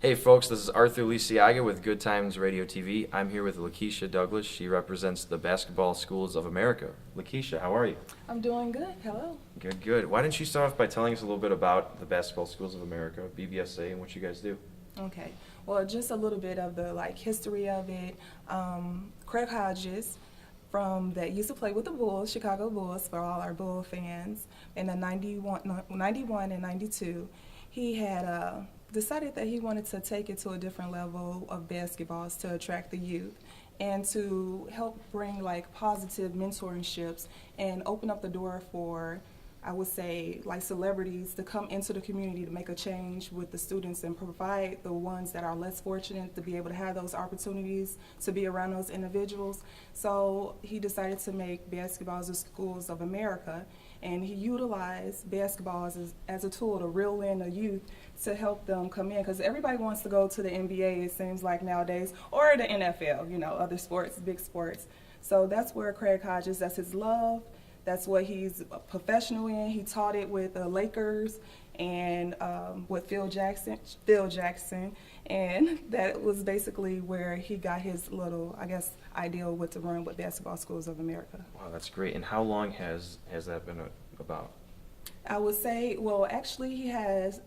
Hey folks, this is Arthur Lisiaga with GoodTimesRadio-TV. I'm here with Lakeesha Douglas. She represents the Basketball Schools of America. Lakeesha, how are you? I'm doing good. Hello. Good, good. Why don't you start off by telling us a little bit about the Basketball Schools of America, BBSA, and what you guys do? Okay. Well, just a little bit of the history of it. Craig Hodges, that used to play with the Bulls, Chicago Bulls, for all our Bull fans, in the 91 and 92, he had decided that he wanted to take it to a different level of basketballs to attract the youth and to help bring positive mentorships and open up the door for, I would say, celebrities to come into the community to make a change with the students and provide the ones that are less fortunate to be able to have those opportunities to be around those individuals. So he decided to make Basketball Schools of America, and he utilized basketball as a tool to reel in the youth to help them come in, because everybody wants to go to the NBA, it seems like nowadays, or the NFL, other sports, big sports. So that's where Craig Hodges, that's his love. That's what he's a professional in. He taught it with the Lakers and with Phil Jackson, and that was basically where he got his little, idea with to run with Basketball Schools of America. Wow, that's great. And how long has that been about? I would say, well, actually he has,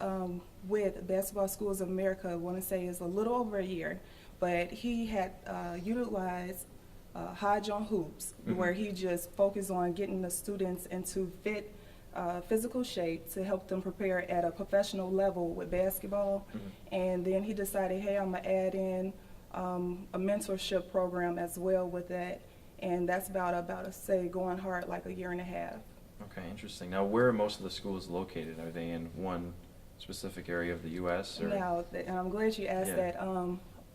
with Basketball Schools of America, I want to say is a little over a year, but he had utilized Hodge on Hoops, where he just focused on getting the students into fit physical shape to help them prepare at a professional level with basketball. And then he decided, hey, I'm going to add in a mentorship program as well with that. And that's about say, going hard a year and a half. Okay, interesting. Now, where are most of the schools located? Are they in one specific area of the U.S.? Or? Now, and I'm glad you asked that.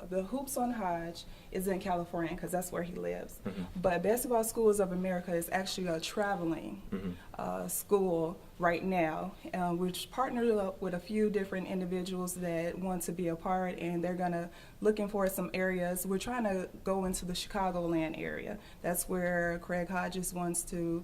The Hoops on Hodge is in California because that's where he lives. But Basketball Schools of America is actually a traveling school right now, which partnered up with a few different individuals that want to be a part, and they're looking for some areas. We're trying to go into the Chicagoland area. That's where Craig Hodges wants to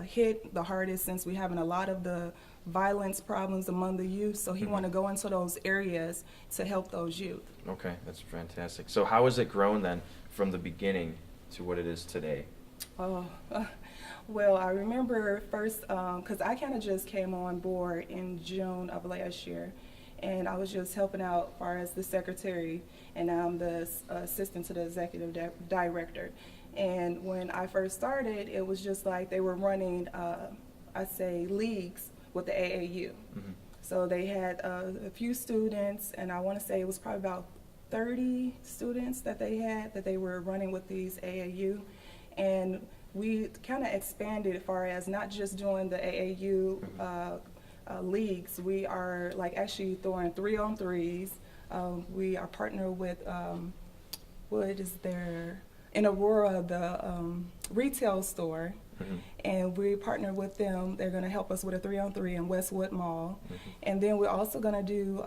hit the hardest, since we're having a lot of the violence problems among the youth, so he want to go into those areas to help those youth. Okay, that's fantastic. So how has it grown then from the beginning to what it is today? Well, I remember first, because I kind of just came on board in June of last year, and I was just helping out as far as the secretary, and now I'm the assistant to the executive director. And when I first started, it was just they were running, I'd say, leagues with the AAU. So they had a few students, and I want to say it was probably about 30 students that they were running with these AAU. And we kind of expanded as far as not just doing the AAU leagues. We are actually throwing 3-on-3s. We are partnered with, in Aurora, the retail store. And we partnered with them. They're going to help us with a 3-on-3 in Westwood Mall. And then we're also going to do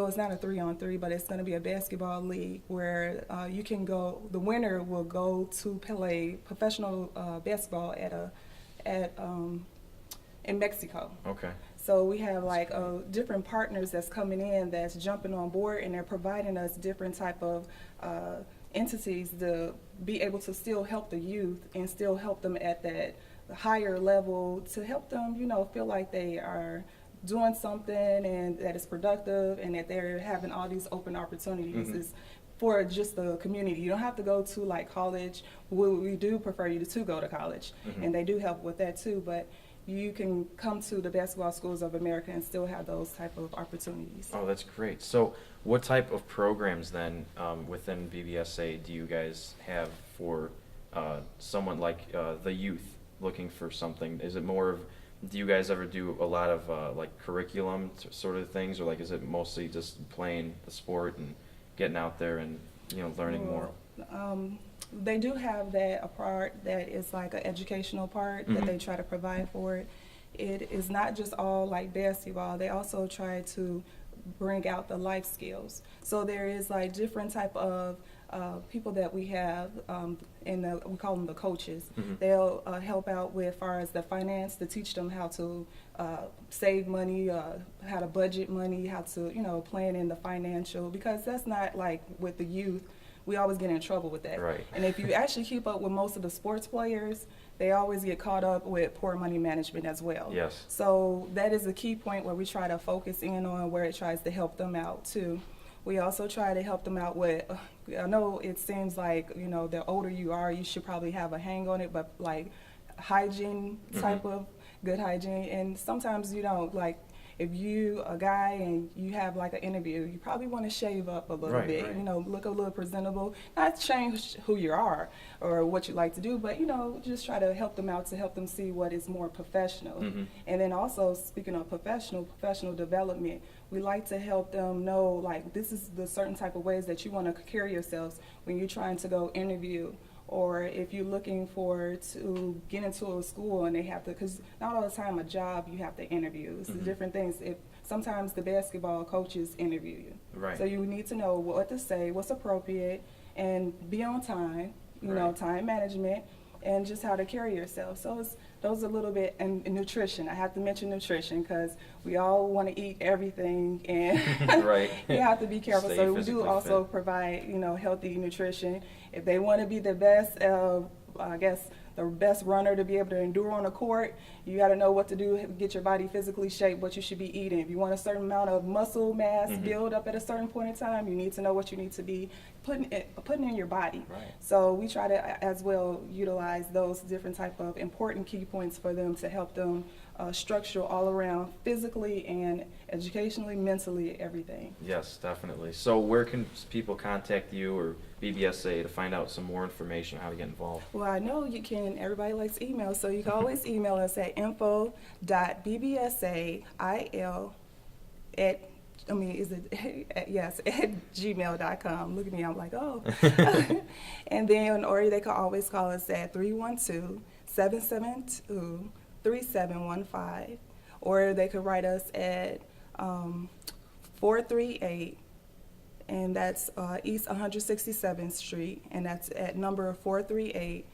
it's not a 3-on-3, but it's going to be a basketball league where you can go, the winner will go to play professional basketball in Mexico. Okay. So we have different partners that's coming in that's jumping on board, and they're providing us different type of entities to be able to still help the youth and still help them at that higher level, to help them, feel like they are doing something and that it's productive and that they're having all these open opportunities. Is for just the community. You don't have to go to college. We do prefer you to go to college, and they do help with that too, but you can come to the Basketball Schools of America and still have those type of opportunities. Oh, that's great. So what type of programs then within BBSA do you guys have for someone like the youth looking for something? Is it more of, do you guys ever do a lot of curriculum sort of things, or is it mostly just playing the sport and getting out there and learning more? They do have a part that is an educational part that they try to provide for it. It is not just all basketball. They also try to bring out the life skills. So there is different type of people that we have, we call them the coaches. Mhm. They'll help out with far as the finance, to teach them how to save money, how to budget money, how to, plan in the financial, because that's not like with the youth. We always get in trouble with that. Right. And if you actually keep up with most of the sports players, they always get caught up with poor money management as well. Yes. So that is a key point where we try to focus in on, where it tries to help them out too. We also try to help them out with, I know it seems like, the older you are, you should probably have a hang on it, but like hygiene type of good hygiene. And sometimes, like if you a guy and you have like an interview, you probably want to shave up a little bit, Right. Look a little presentable, not change who you are or what you like to do, but just try to help them out, to help them see what is more professional. Mhm. And then also, speaking of professional development, we like to help them know, like, this is the certain type of ways that you want to carry yourselves when you're trying to go interview, or if you're looking to get into a school and they have to, because not all the time a job you have to interview. It's Mhm. different things. Sometimes the basketball coaches interview you. Right. So you need to know what to say, what's appropriate, and be on time, Right. time management, and just how to carry yourself. So it's those a little bit, and nutrition. I have to mention nutrition because we all want to eat everything, and Right. you have to be careful. Stay So we do physically also fit. provide, healthy nutrition. If they want to be the best, I guess the best runner to be able to endure on the court, you got to know what to do to get your body physically shaped, what you should be eating. If you want a certain amount of muscle mass Mhm. build up at a certain point in time, you need to know what you need to be putting in your body. Right. So we try to as well utilize those different type of important key points for them to help them structure all around, physically and educationally, mentally, everything. Yes, definitely. So where can people contact you or BBSA to find out some more information on how to get involved? Well, I know you can, everybody likes email, so you can always email us at info.bbsail at gmail.com. Look at me, I'm like, oh. And then, or they can always call us at 312-772-3715, or they could write us at 438, and that's East 167th Street, and that's at number 438,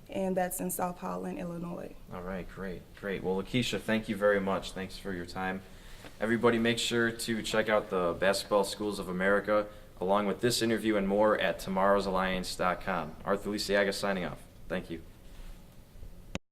and that's in South Holland, Illinois. All right, great. Well, Lakeesha, thank you very much. Thanks for your time. Everybody, make sure to check out the Basketball Schools of America, along with this interview and more at tomorrowsalliance.com. Arthur Lisiaga signing off. Thank you.